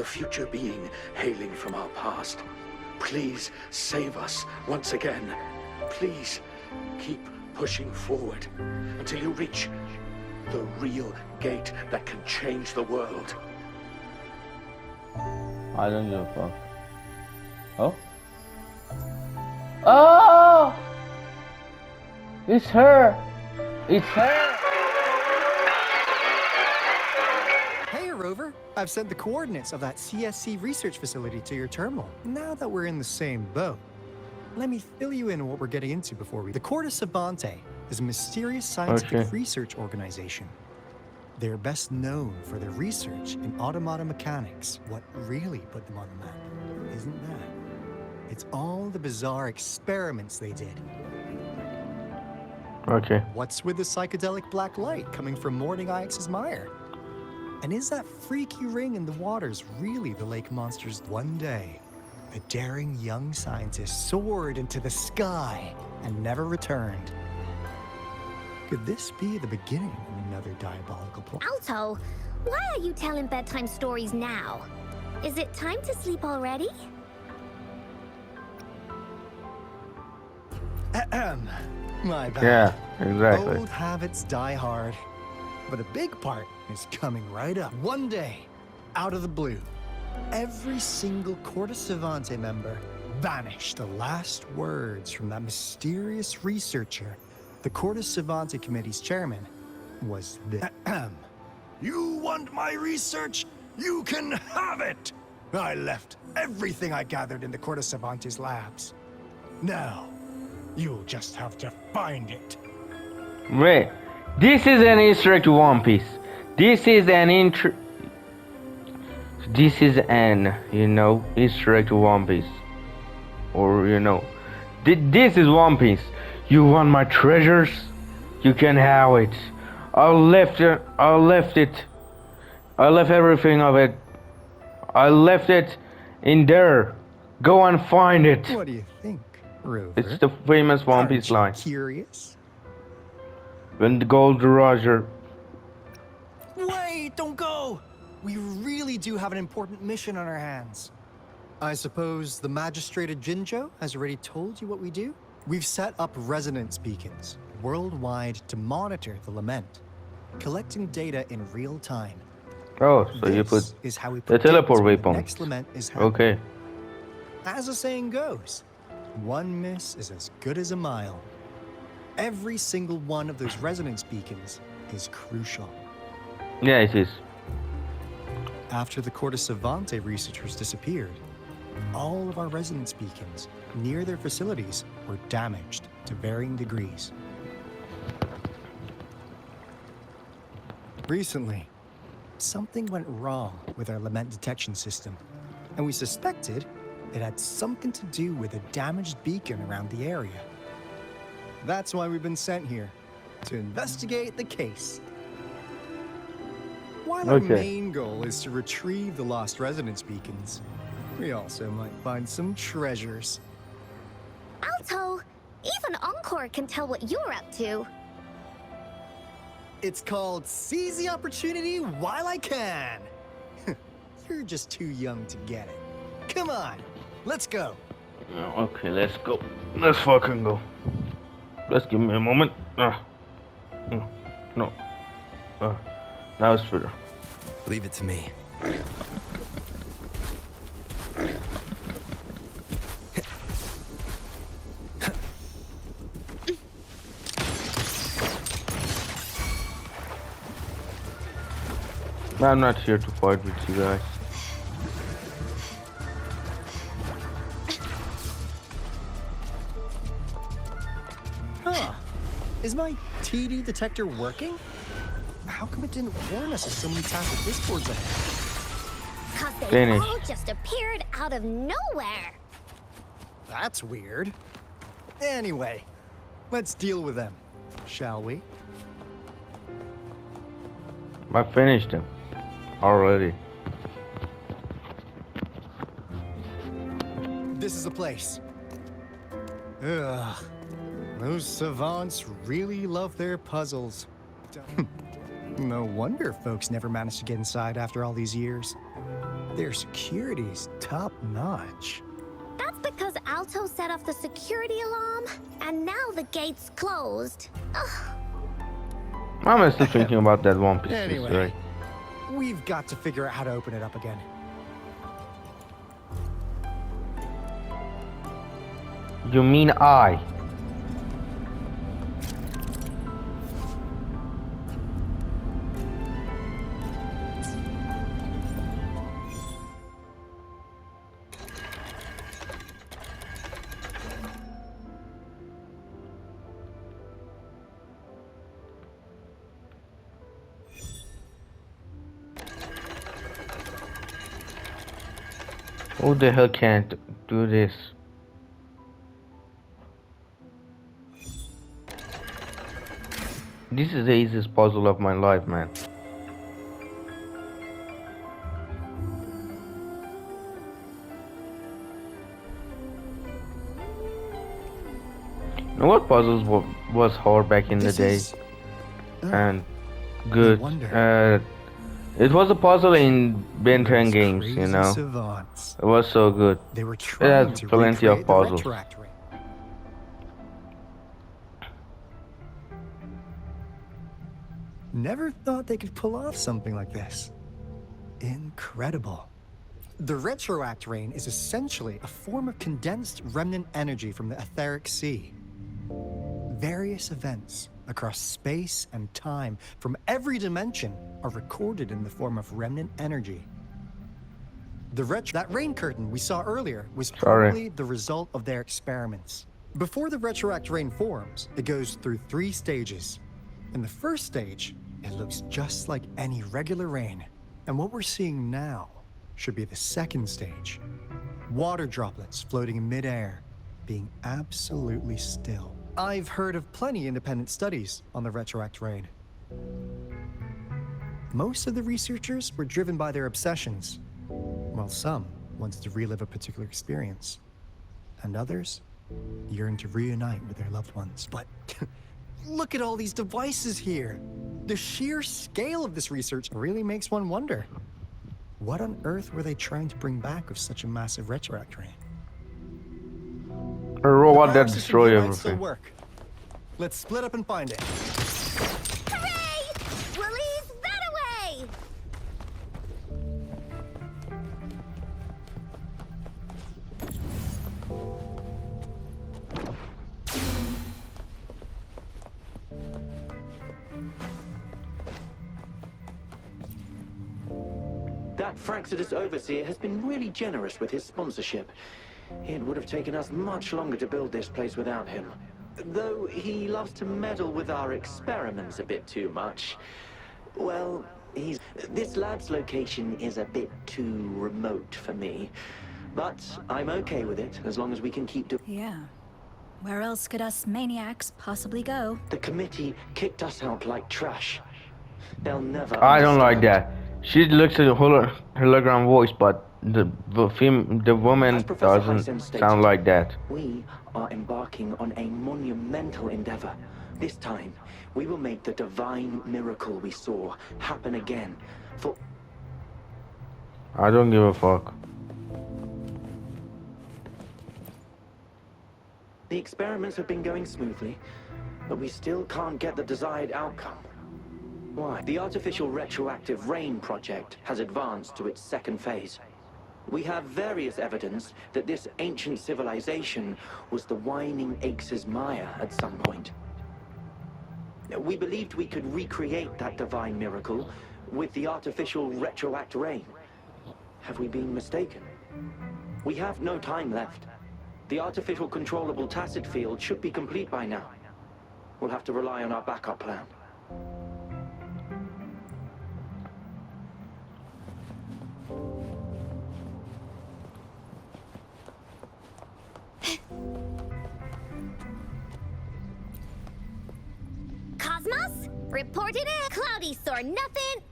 the future being hailing from our past. Please save us once again. Please keep pushing forward until you reach the real gate that can change the world. I don't give a fuck. Oh? Oh! It's her! It's her! Hey, Rover. I've sent the coordinates of that CSC research facility to your terminal. Now that we're in the same boat, let me fill you in on what we're getting into before we... The Corda Savante is a mysterious scientific research organization. They're best known for their research in automata mechanics. What really put them on the map isn't that. It's all the bizarre experiments they did. Okay. What's with the psychedelic black light coming from Morning Ix's mire? And is that freaky ring in the waters really the lake monster's? One day, a daring young scientist soared into the sky and never returned. Could this be the beginning of another diabolical plot? Alto, why are you telling bedtime stories now? Is it time to sleep already? My bad. Yeah, exactly. Old habits die hard. But a big part is coming right up. One day, out of the blue, every single Corda Savante member vanished. The last words from that mysterious researcher, the Corda Savante Committee's chairman, was this. You want my research? You can have it! I left everything I gathered in the Corda Savante's labs. Now, you'll just have to find it. Wait, this is an Easter egg to One Piece. This is an Easter egg to One Piece. Or, this is One Piece. You want my treasures? You can have it. I left everything of it. I left it in there. Go and find it. What do you think, Rover? It's the famous One Piece line. Curious? When the gold Roger. Wait, don't go! We really do have an important mission on our hands. I suppose the magistrate at Jinjo has already told you what we do? We've set up resonance beacons worldwide to monitor the lament, collecting data in real time. Oh, so you put is how we the teleport waypoint. Next lament is happening. Okay. As the saying goes, one miss is as good as a mile. Every single one of those resonance beacons is crucial. Yeah, it is. After the Corda Savante researchers disappeared, all of our resonance beacons near their facilities were damaged to varying degrees. Recently, something went wrong with our lament detection system, and we suspected it had something to do with a damaged beacon around the area. That's why we've been sent here, to investigate the case. While our main goal is to retrieve the lost resonance beacons, we also might find some treasures. Alto, even Encore can tell what you're up to. It's called Seize the Opportunity While I Can. You're just too young to get it. Come on, let's go. Okay, let's go. Let's fucking go. Let's give me a moment. No. Now it's further. Leave it to me. I'm not here to fight with you guys. Huh. Is my TD detector working? How come it didn't warn us of so many tacit discords ahead? 'Cause they Finish. all just appeared out of nowhere. That's weird. Anyway, let's deal with them, shall we? I finished them already. This is the place. Ugh. Those savants really love their puzzles. No wonder folks never managed to get inside after all these years. Their security's top-notch. That's because Alto set off the security alarm, and now the gate's closed. Ugh. I'm still thinking about that One Piece, Anyway, right? we've got to figure out how to open it up again. You mean I? Who the hell can't do this? This is the easiest puzzle of my life, man. You know what puzzles was hard back in the day? And good. It was a puzzle in Ben 10 games, you know. Savants. It was so good. They were It trying has to plenty of recreate the puzzles. Retroact ring. Never thought they could pull off something like this. Incredible. The Retroact Rain is essentially a form of condensed remnant energy from the etheric sea. Various events across space and time from every dimension are recorded in the form of remnant energy. That rain curtain we saw earlier was probably the result of their experiments. Before the Retroact Rain forms, it goes through 3 stages. In the first stage, it looks just like any regular rain. And what we're seeing now should be the second stage. Water droplets floating in midair, being absolutely still. I've heard of plenty independent studies on the Retroact Rain. Most of the researchers were driven by their obsessions, while some wanted to relive a particular experience, and others yearned to reunite with their loved ones. But look at all these devices here. The sheer scale of this research really makes one wonder. What on earth were they trying to bring back with such a massive Retroact Rain? A robot that The power system destroy here might still everything. work. Let's split up and find it. Hooray! Release that away! That Fraxidus Overseer has been really generous with his sponsorship. It would have taken us much longer to build this place without him. Though he loves to meddle with our experiments a bit too much. Well, this lab's location is a bit too remote for me. But I'm okay with it, as long as we can keep doing. Yeah. Where else could us maniacs possibly go? The committee kicked us out like trash. They'll never I don't like understand. that. She looks at the hologram voice, but the woman As Professor Hyson doesn't stated, sound like that. We are embarking on a monumental endeavor. This time, we will make the divine miracle we saw happen again. For I don't give a fuck. the experiments have been going smoothly, but we still can't get the desired outcome. Why? The artificial retroactive rain project has advanced to its second phase. We have various evidence that this ancient civilization was the Whining Aches' Maya at some point. We believed we could recreate that divine miracle with the artificial retroact rain. Have we been mistaken? We have no time left. The artificial controllable tacit field should be complete by now. We'll have to rely on our backup plan. Cosmos? Reported it. Cloudy saw nothing.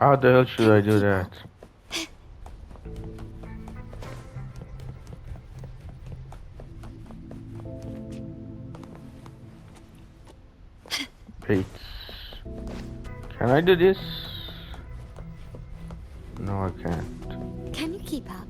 How the hell should I do that? Wait. Can I do this? No, I can't. Can you keep up?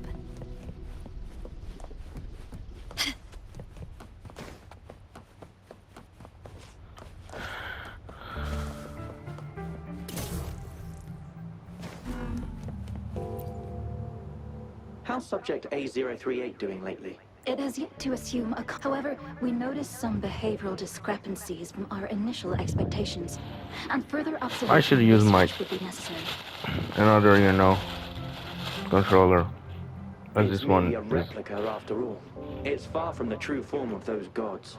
How's subject A038 doing lately? It has yet to assume a... However, we noticed some behavioral discrepancies from our initial expectations, and further observation I should use my would be necessary. another, controller. As It's this one merely a is. replica after all. It's far from the true form of those gods.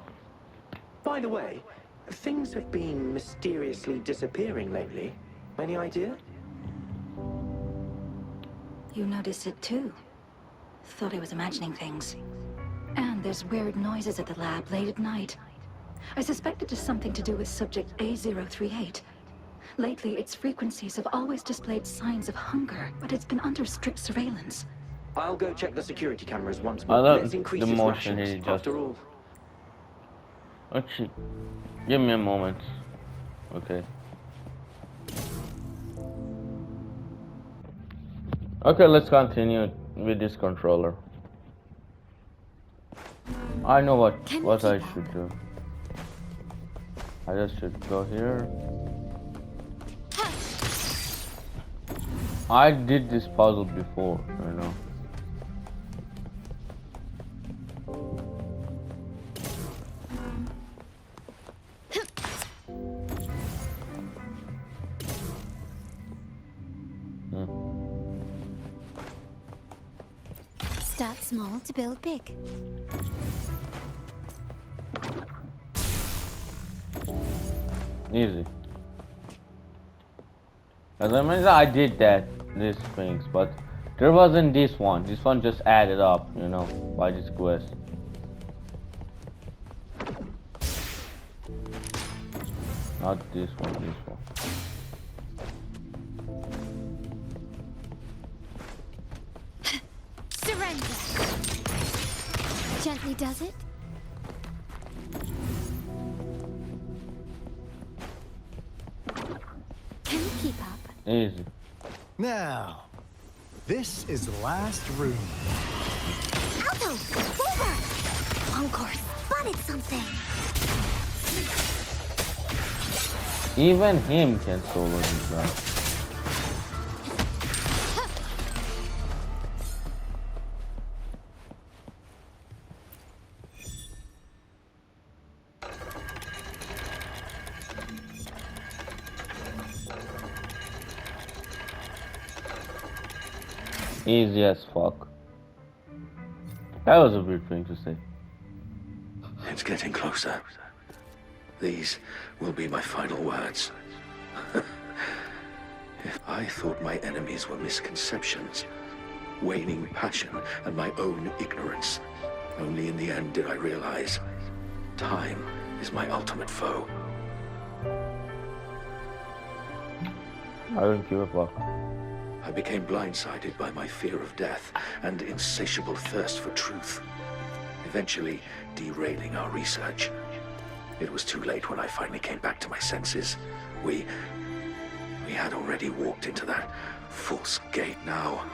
By the way, things have been mysteriously disappearing lately. Any idea? You noticed it too. Thought I was imagining things. And there's weird noises at the lab late at night. I suspect it is something to do with subject A038. Lately, its frequencies have always displayed signs of hunger, but it's been under strict surveillance. I'll go check the security cameras once I more. love Let's increase the its motion rations. he just- After all, Actually, give me a moment. Okay. Okay, let's continue with this controller. I know what Can you I keep up? should do. I just should go here. I did this puzzle before, Start small to build big. Easy. As I mentioned, I did these things, but there wasn't this one. This one just added up, by this quest. Not this one, this one. Surrender. Gently does it. Can you keep up? Easy. Now, this is the last room. Alto! Over! Encore spotted something. Even him can solo this guy. Easy as fuck. That was a weird thing to say. It's getting closer. These will be my final words. If I thought my enemies were misconceptions, waning passion, and my own ignorance, only in the end did I realize time is my ultimate foe. I don't give a fuck. I became blindsided by my fear of death and insatiable thirst for truth, eventually derailing our research. It was too late when I finally came back to my senses. We had already walked into that false gate. Now,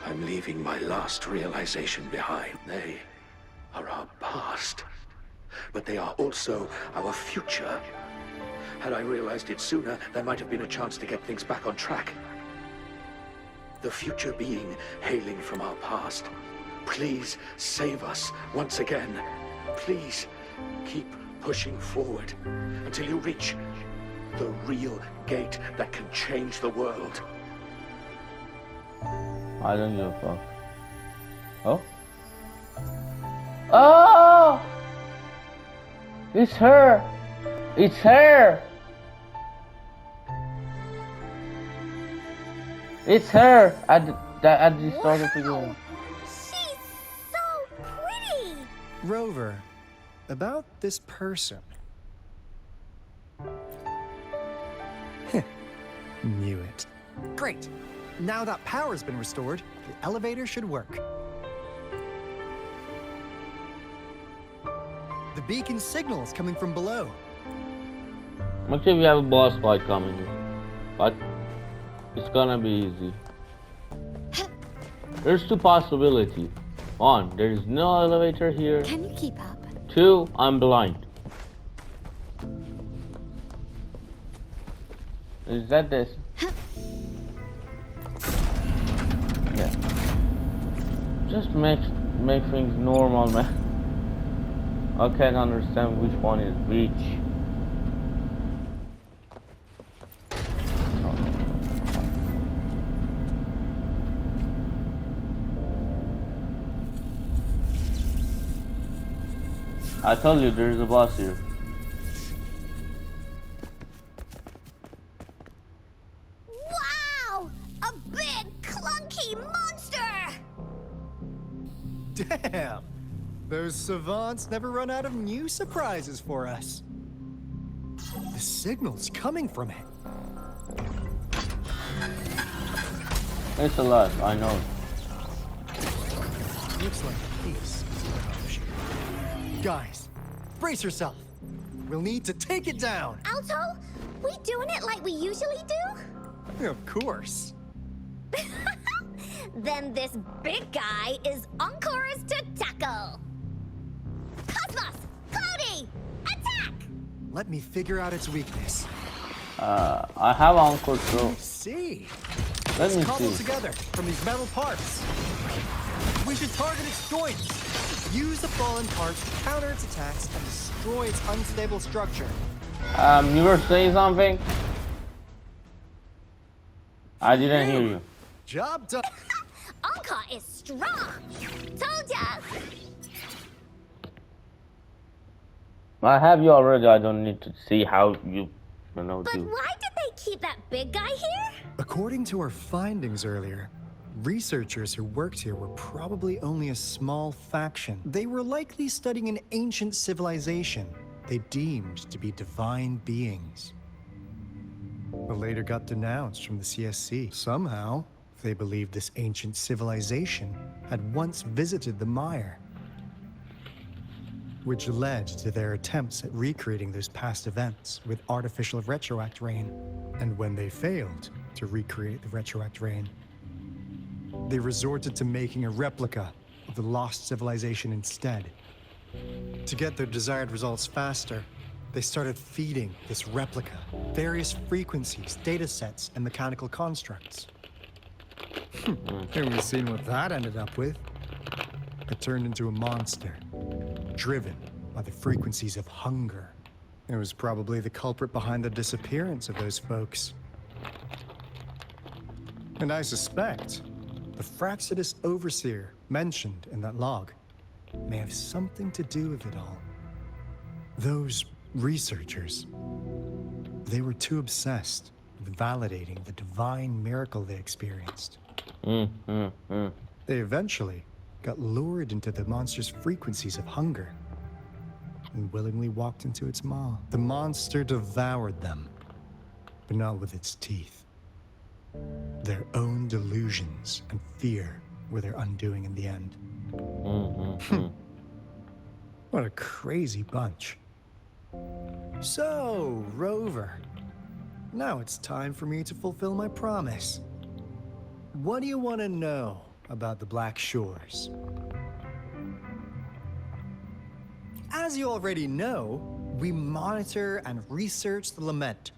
I'm leaving my last realization behind. They are our past, but they are also our future. Had I realized it sooner, there might have been a chance to get things back on track. The future being hailing from our past. Please save us once again. Please keep pushing forward until you reach the real gate that can change the world. I don't give a fuck. Oh? Oh! It's her! It's her! It's her at the start of the game. She's so pretty! Rover, about this person. Knew it. Great. Now that power's been restored, the elevator should work. The beacon signal is coming from below. Actually, we have a boss fight coming, but it's gonna be easy. There's two possibilities. One, there is no elevator here. Can you keep up? Two, I'm blind. Is that this? Yeah. Just make things normal, man. I can't understand which one is which. I told you there's a boss here. Wow! A big, clunky monster! Damn! Those savants never run out of new surprises for us. The signal's coming from it. It's a lot, I know. Looks like a piece. Guys, brace yourself. We'll need to take it down. Alto, we doing it like we usually do? Of course. Then this big guy is Encore's to tackle. Cosmos! Cloudy! Attack! Let me figure out its weakness. I have Encore too. See? Let me It's cobbled see. together from these metal parts. We should target its joints. Use the fallen parts to counter its attacks and destroy its unstable structure. You were saying something? I didn't hear you. Job done. Encore is strong! Told ya! I have you already. I don't need to see how you know, But do. why did they keep that big guy here? According to our findings earlier, researchers who worked here were probably only a small faction. They were likely studying an ancient civilization they deemed to be divine beings. But later got denounced from the CSC. Somehow, they believed this ancient civilization had once visited the mire, which led to their attempts at recreating those past events with artificial retroact rain. And when they failed to recreate the retroact rain, they resorted to making a replica of the lost civilization instead. To get their desired results faster, they started feeding this replica various frequencies, data sets, and mechanical constructs. And we've seen what that ended up with. It turned into a monster, driven by the frequencies of hunger. It was probably the culprit behind the disappearance of those folks. And I suspect the Fraxidus Overseer mentioned in that log may have something to do with it all. Those researchers, they were too obsessed with validating the divine miracle they experienced. They eventually got lured into the monster's frequencies of hunger and willingly walked into its maw. The monster devoured them, but not with its teeth. Their own delusions and fear were their undoing in the end. What a crazy bunch. So, Rover, now it's time for me to fulfill my promise. What do you want to know about the Black Shores? As you already know, we monitor and research the Lament,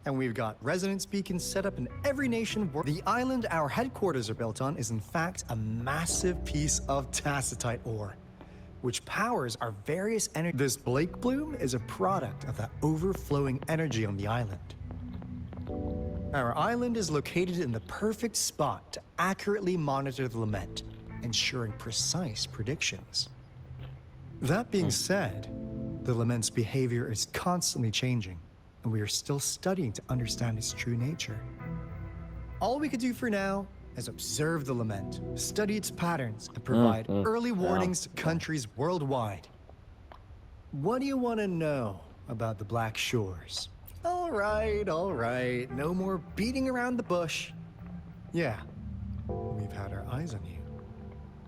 and we've got resonance beacons set up in every nation. The island our headquarters are built on is in fact a massive piece of tacitite ore, which powers our various energy. This Blake Bloom is a product of that overflowing energy on the island. Our island is located in the perfect spot to accurately monitor the Lament, ensuring precise predictions. That being said, the Lament's behavior is constantly changing, and we are still studying to understand its true nature. All we could do for now is observe the Lament, study its patterns, and provide early warnings to countries worldwide. What do you want to know about the Black Shores? All right, no more beating around the bush. Yeah, we've had our eyes on you.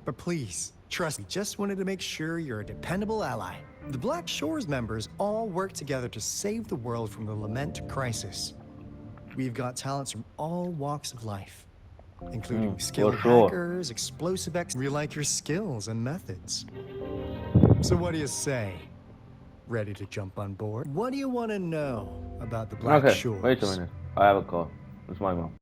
But please, trust me, just wanted to make sure you're a dependable ally. The Black Shores members all work together to save the world from the Lament crisis. We've got talents from all walks of life, including skilled sure. hackers, explosive we like your skills and methods. So what do you say? Ready to jump on board? What do you want to know about the Black Okay, Shores? wait a minute. I have a call. It's my mom.